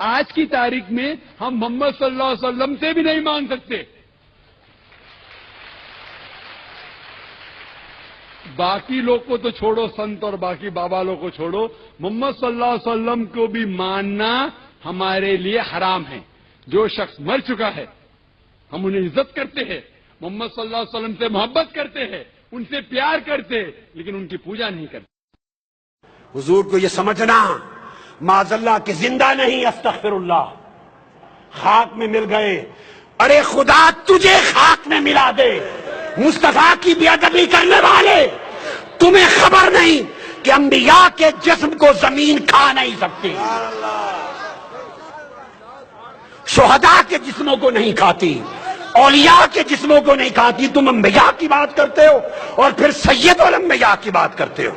آج کی تاریخ میں ہم محمد صلی اللہ علیہ وسلم سے بھی نہیں مانگ سکتے. باقی لوگ کو تو چھوڑو، سنت اور باقی بابا لوگ کو چھوڑو، محمد صلی اللہ علیہ وسلم کو بھی ماننا ہمارے لیے حرام ہے. جو شخص مر چکا ہے ہم انہیں عزت کرتے ہیں، محمد صلی اللہ علیہ وسلم سے محبت کرتے ہیں، ان سے پیار کرتے ہیں، لیکن ان کی پوجا نہیں کرتے. حضور کو یہ سمجھنا معاذ اللہ کہ زندہ نہیں، استغفر اللہ، خاک میں مل گئے. ارے خدا تجھے خاک میں ملا دے. مصطفیٰ کی بے ادبی کرنے والے، تمہیں خبر نہیں کہ انبیاء کے جسم کو زمین کھا نہیں سکتی، شہداء کے جسموں کو نہیں کھاتی، اولیاء کے جسموں کو نہیں کھاتی. تم انبیاء کی بات کرتے ہو اور پھر سید الانبیاء کی بات کرتے ہو.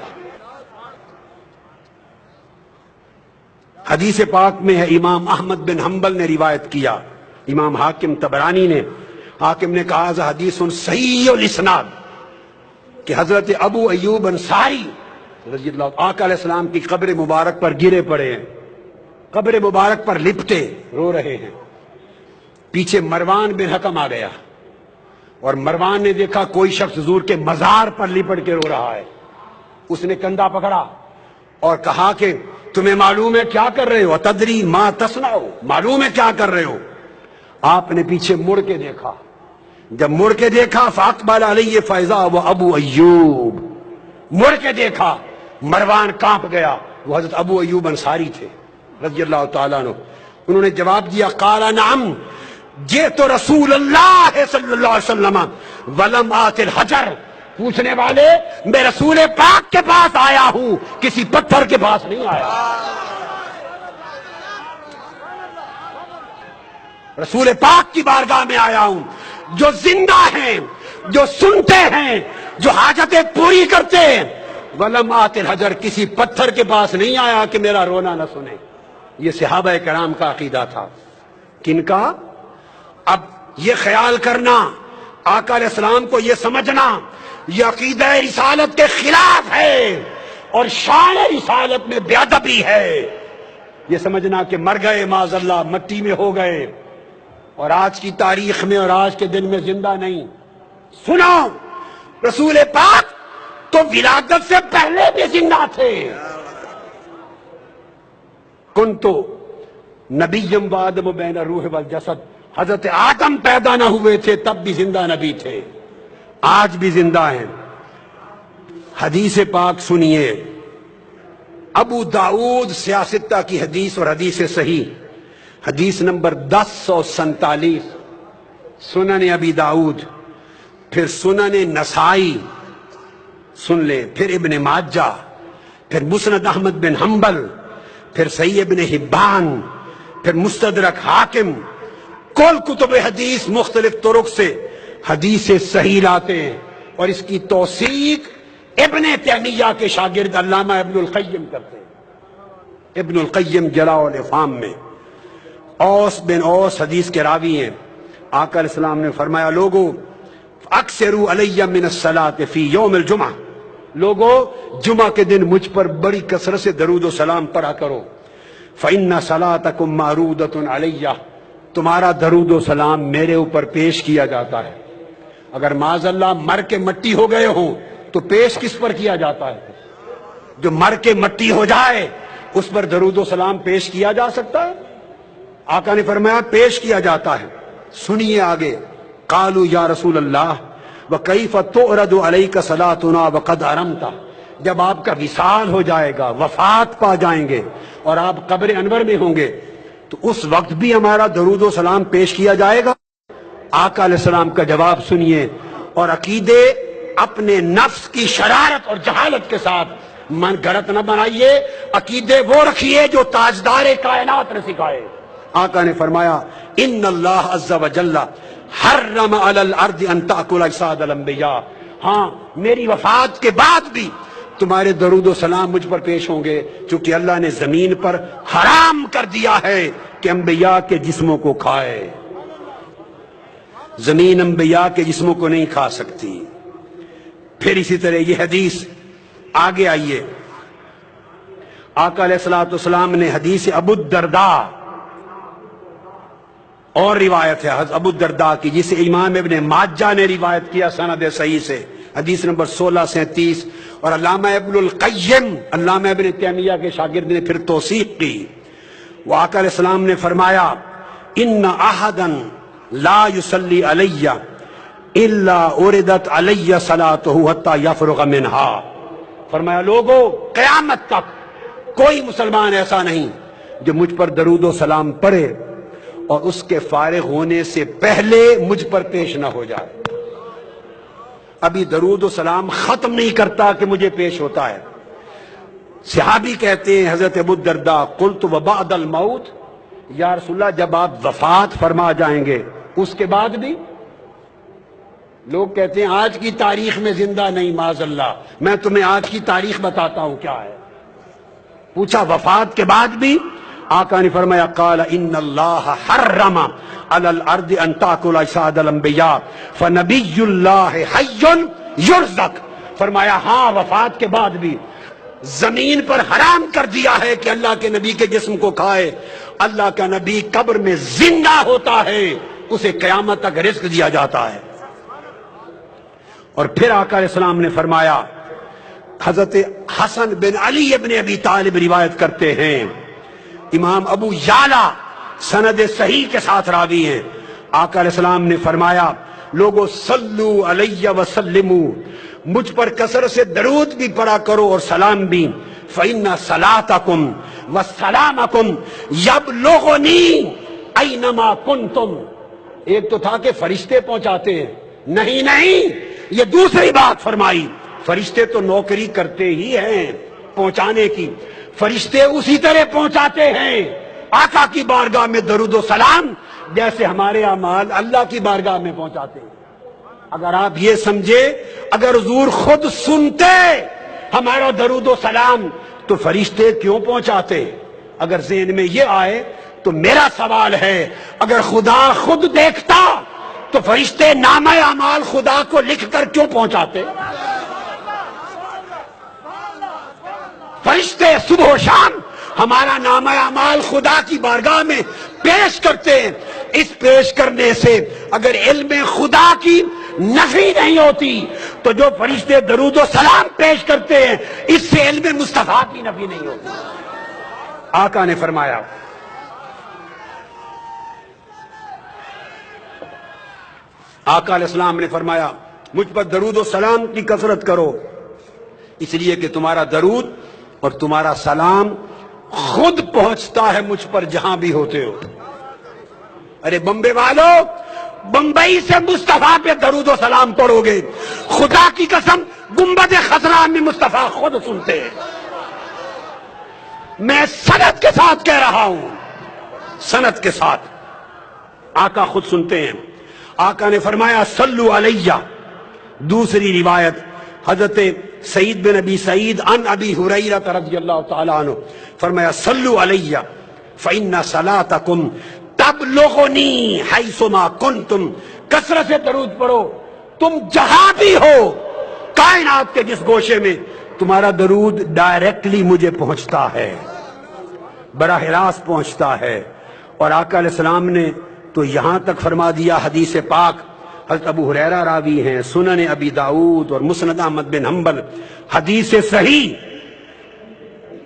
حدیث پاک میں ہے، امام احمد بن حنبل نے روایت کیا، امام حاکم طبرانی نے، حاکم نے کہا ذا حدیث صحیح الاسناد، کہ حضرت ابو ایوب انصاری رضی اللہ آقا علیہ السلام کی قبر مبارک پر گرے پڑے ہیں، قبر مبارک پر لپٹے رو رہے ہیں. پیچھے مروان بن حکم آ گیا اور مروان نے دیکھا کوئی شخص حضور کے مزار پر لپٹ کے رو رہا ہے. اس نے کندھا پکڑا اور کہا کہ تمہیں معلوم ہے کیا کر رہے ہو؟ تدری ما تصنع، معلوم ہے کیا کر رہے ہو؟ آپ نے پیچھے مڑ کے دیکھا، جب مڑ کے دیکھا فاقبل علیہ فیضا وہ ابو ایوب، مڑ کے دیکھا مروان کانپ گیا، وہ حضرت ابو ایوب انصاری تھے رضی اللہ تعالیٰ عنہ. انہوں نے جواب دیا قال نعم جئت رسول اللہ صلی اللہ علیہ وسلم ولم آت الحجر. پوچھنے والے میں رسول پاک کے پاس آیا ہوں، کسی پتھر کے پاس نہیں آیا. رسول پاک کی بارگاہ میں آیا ہوں. جو زندہ ہیں، جو سنتے ہیں، جو حاجتیں پوری کرتے ہیں، ولم آت الحجر، کسی پتھر کے پاس نہیں آیا کہ میرا رونا نہ سنے. یہ صحابہ کرام کا عقیدہ تھا. کن کا؟ اب یہ خیال کرنا، آقا علیہ السلام کو یہ سمجھنا یہ عقیدہ رسالت کے خلاف ہے اور شان رسالت میں بے ادبی ہے. یہ سمجھنا کہ مر گئے معاذ اللہ، مٹی میں ہو گئے اور آج کی تاریخ میں اور آج کے دن میں زندہ نہیں. سنو، رسول پاک تو ولادت سے پہلے بھی زندہ تھے. کنتو نبیم وآدم بین الروح والجسد، حضرت آدم پیدا نہ ہوئے تھے تب بھی زندہ نبی تھے، آج بھی زندہ ہیں. حدیث پاک سنیے، ابو داؤد سیاستہ کی حدیث اور حدیث صحیح، حدیث نمبر 1047، سنن ابی داؤد، پھر سنن نسائی سن لیں، پھر ابن ماجہ، پھر مسند احمد بن حنبل، پھر صحیح ابن حبان، پھر مستدرک حاکم. کل کتب حدیث مختلف طرق سے حدیث صحیح لاتے ہیں اور اس کی توثیق ابن تیمیہ کے شاگرد علامہ ابن القیم کرتے ہیں. ابن القیم جلاء الافہام میں اوس بن اوس حدیث کے راوی ہیں. آقا علیہ السلام نے فرمایا لوگو اکثروا علی من الصلاۃ فی یوم الجمعہ، لوگو جمعہ کے دن مجھ پر بڑی کثرت سے درود و سلام پڑھا کرو. فإن صلاتکم معروضۃ علیہ، تمہارا درود و سلام میرے اوپر پیش کیا جاتا ہے. اگر معاذ اللہ مر کے مٹی ہو گئے ہوں تو پیش کس پر کیا جاتا ہے؟ جو مر کے مٹی ہو جائے اس پر درود و سلام پیش کیا جا سکتا ہے؟ آقا نے فرمایا پیش کیا جاتا ہے. سنیے آگے، قالوا یا رسول اللہ وکیف تعرض علیک صلاتنا وقد ارمت، جب آپ کا وصال ہو جائے گا، وفات پا جائیں گے اور آپ قبر انور میں ہوں گے تو اس وقت بھی ہمارا درود و سلام پیش کیا جائے گا؟ آقا علیہ السلام کا جواب سنیے اور عقیدے اپنے نفس کی شرارت اور جہالت کے ساتھ من گھڑت نہ بنائیے، عقیدے وہ رکھیے جو تاجدار کائنات نے سکھائے. آقا نے فرمایا ان اللہ عز وجل حرم علی الارض ان تاکل اجساد الانبیاء، ہاں میری وفات کے بعد بھی تمہارے درود و سلام مجھ پر پیش ہوں گے، چونکہ اللہ نے زمین پر حرام کر دیا ہے کہ انبیاء کے جسموں کو کھائے. زمین انبیاء کے جسموں کو نہیں کھا سکتی. پھر اسی طرح یہ حدیث آگے آئیے، آقا علیہ الصلوۃ والسلام نے حدیث ابو الدرداء اور روایت ہے حضرت ابو الدرداء کی جسے امام ابن ماجہ نے روایت کیا سند صحیح سے، حدیث نمبر 1637، اور علامہ ابن القیم علامہ ابن تیمیہ کے شاگرد نے پھر توثیق کی۔ وہ آقا علیہ السلام نے فرمایا ان احدا لا یصلی علی الا اردت علی صلاتہ حتی یفرغ منہا، فرمایا لوگو قیامت تک کوئی مسلمان ایسا نہیں جو مجھ پر درود و سلام پڑھے اور اس کے فارغ ہونے سے پہلے مجھ پر پیش نہ ہو جائے۔ ابھی درود و سلام ختم نہیں کرتا کہ مجھے پیش ہوتا ہے۔ صحابی کہتے ہیں حضرت ابو الدرداء قلت وبعد الموت، یا رسول اللہ جب آپ وفات فرما جائیں گے اس کے بعد بھی؟ لوگ کہتے ہیں آج کی تاریخ میں زندہ نہیں، معاذ اللہ۔ میں تمہیں آج کی تاریخ بتاتا ہوں کیا ہے۔ پوچھا وفات کے بعد بھی؟ آقا نے فرمایا قال ان اللہ حرم علی الارض ان تاکل اجساد الانبیاء فنبی اللہ حی یرزق، فرمایا ہاں وفات کے بعد بھی زمین پر حرام کر دیا ہے کہ اللہ کے نبی کے جسم کو کھائے۔ اللہ کا نبی قبر میں زندہ ہوتا ہے، اسے قیامت تک رزق دیا جاتا ہے۔ اور پھر آقا علیہ السلام نے فرمایا، حضرت حسن بن علی ابن ابی طالب روایت کرتے ہیں، امام ابو یعلا سند صحیح کے ساتھ راوی ہیں، آقا علیہ السلام نے فرمایا لوگو صلو علی وسلمو، مجھ پر کثرت سے درود بھی پڑھا کرو اور سلام بھی، فإن صلاتکم وسلامکم یبلغنی اینما کنتم۔ ایک تو تھا کہ فرشتے پہنچاتے ہیں، نہیں یہ دوسری بات فرمائی، فرشتے تو نوکری کرتے ہی ہیں پہنچانے کی، فرشتے اسی طرح پہنچاتے ہیں آقا کی بارگاہ میں درود و سلام جیسے ہمارے اعمال اللہ کی بارگاہ میں پہنچاتے ہیں۔ اگر آپ یہ سمجھے اگر حضور خود سنتے ہمارا درود و سلام تو فرشتے کیوں پہنچاتے؟ اگر ذہن میں یہ آئے تو میرا سوال ہے اگر خدا خود دیکھتا تو فرشتے نامہ اعمال خدا کو لکھ کر کیوں پہنچاتے؟ فرشتے صبح و شام ہمارا نامہ اعمال خدا کی بارگاہ میں پیش کرتے ہیں۔ اس پیش کرنے سے اگر علم خدا کی نفی نہیں ہوتی تو جو فرشتے درود و سلام پیش کرتے ہیں اس سے علم مصطفیٰ کی نفی نہیں ہوتی۔ آقا نے فرمایا آقا علیہ السلام نے فرمایا مجھ پر درود و سلام کی کثرت کرو، اس لیے کہ تمہارا درود اور تمہارا سلام خود پہنچتا ہے مجھ پر جہاں بھی ہوتے ہو۔ ارے بمبے والوں، بمبئی سے مصطفیٰ پہ درود و سلام پڑھو گے، خدا کی قسم گنبد خضرا میں مصطفیٰ خود سنتے ہیں۔ میں سند کے ساتھ کہہ رہا ہوں، سند کے ساتھ آقا خود سنتے ہیں۔ آقا نے فرمایا صلو علیہ، دوسری روایت حضرت سعید بن ابی سعید عن ابی ہریرہ رضی اللہ تعالیٰ عنہ فرمایا صلو علیہ فإن صلاتکم تبلغنی حیثما کنتم، کثرت سے درود پڑھو، تم جہاں بھی ہو کائنات کے جس گوشے میں تمہارا درود ڈائریکٹلی مجھے پہنچتا ہے، براہ راست پہنچتا ہے۔ اور آقا علیہ السلام نے تو یہاں تک فرما دیا، حدیث پاک حضرت ابو ہریرہ راوی ہیں، سنن ابی داؤد اور مسند احمد بن حنبل، حدیث صحیح،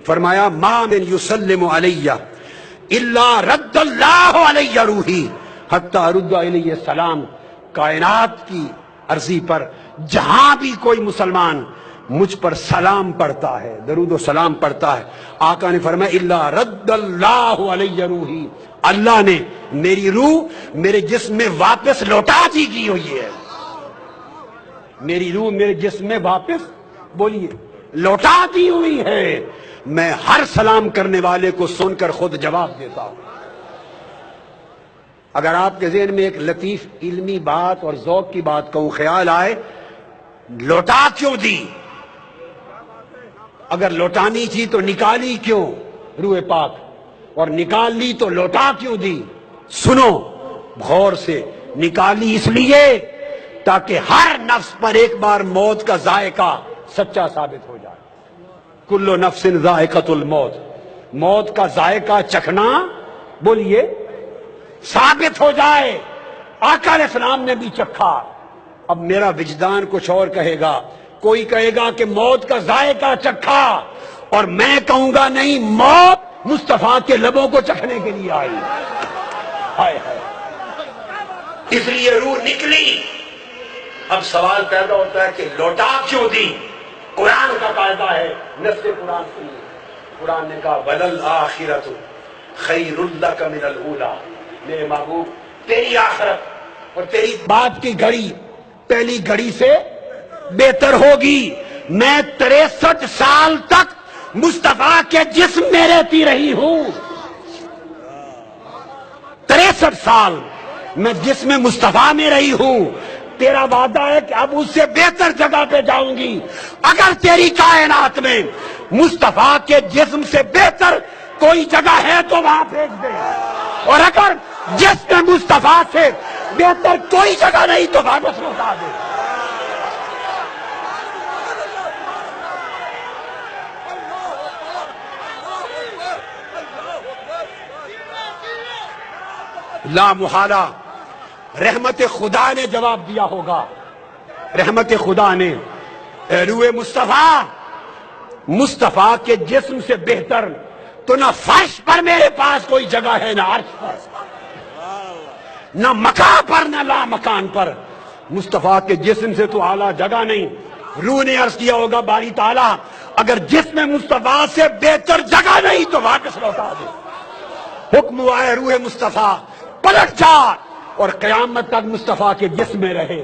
فرمایا ما من یسلم علی الا رد اللہ علی روحی حتی رد علیہ السلام، کائنات کی عرضی پر جہاں بھی کوئی مسلمان مجھ پر سلام پڑھتا ہے، درود و سلام پڑھتا ہے، آقا نے فرمایا الا رد اللہ علی روحی، اللہ نے میری روح میرے جسم میں واپس لوٹا دی کی ہوئی ہے، میری روح میرے جسم میں واپس بولیے لوٹا دی ہوئی ہے۔ میں ہر سلام کرنے والے کو سن کر خود جواب دیتا ہوں۔ اگر آپ کے ذہن میں ایک لطیف علمی بات اور ذوق کی بات کہوں، خیال آئے لوٹا کیوں دی؟ اگر لوٹانی تھی تو نکالی کیوں روح پاک، اور نکال لی تو لوٹا کیوں دی؟ سنو غور سے، نکالی اس لیے تاکہ ہر نفس پر ایک بار موت کا ذائقہ سچا ثابت ہو جائے۔ کل نفس ذائقۃ الموت، موت کا ذائقہ چکھنا بولیے ثابت ہو جائے آقا علیہ السلام نے بھی چکھا. اب میرا وجدان کچھ اور کہے گا. کوئی کہے گا کہ موت کا ذائقہ چکھا، اور میں کہوں گا نہیں، موت مصطفیٰ کے لبوں کو چکھنے کے لیے آئی. ہائے ہائے، اس لیے روح نکلی. اب سوال پیدا ہوتا ہے کہ لوٹا کیوں دی؟ قرآن کا قاعدہ ہے، نص قرآن سنیے. قرآن نے کہا وَلَلْآخِرَةُ خَيْرٌ لَكَ مِنَ الْأُولَىٰ. میرے محبوب، تیری آخرت اور تیری بات کی گھڑی پہلی گھڑی سے بہتر ہوگی. میں 63 سال تک مصطفیٰ کے جسم میں رہتی رہی ہوں. 63 سال میں جسم مصطفیٰ میں رہی ہوں. تیرا وعدہ ہے کہ اب اس سے بہتر جگہ پہ جاؤں گی. اگر تیری کائنات میں مصطفیٰ کے جسم سے بہتر کوئی جگہ ہے تو وہاں پھینک دے، اور اگر جسم مصطفیٰ سے بہتر کوئی جگہ نہیں تو واپس لوٹا دے. لا محالہ رحمت خدا نے جواب دیا ہوگا. رحمت خدا نے، اے روح مصطفیٰ، مصطفیٰ کے جسم سے بہتر تو نہ فرش پر میرے پاس کوئی جگہ ہے، نہ عرش پر، نہ مکان پر، نہ لا مکان پر. مصطفیٰ کے جسم سے تو اعلیٰ جگہ نہیں. روح نے عرض کیا ہوگا باری تعالیٰ اگر جسم مصطفیٰ سے بہتر جگہ نہیں تو واپس لوٹا دے. حکم ہوا ہے روح مصطفیٰ پلٹ جا اور قیامت تک مصطفیٰ کے جسم میں رہے.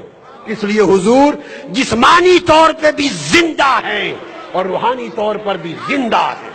اس لیے حضور جسمانی طور پہ بھی زندہ ہیں اور روحانی طور پر بھی زندہ ہیں.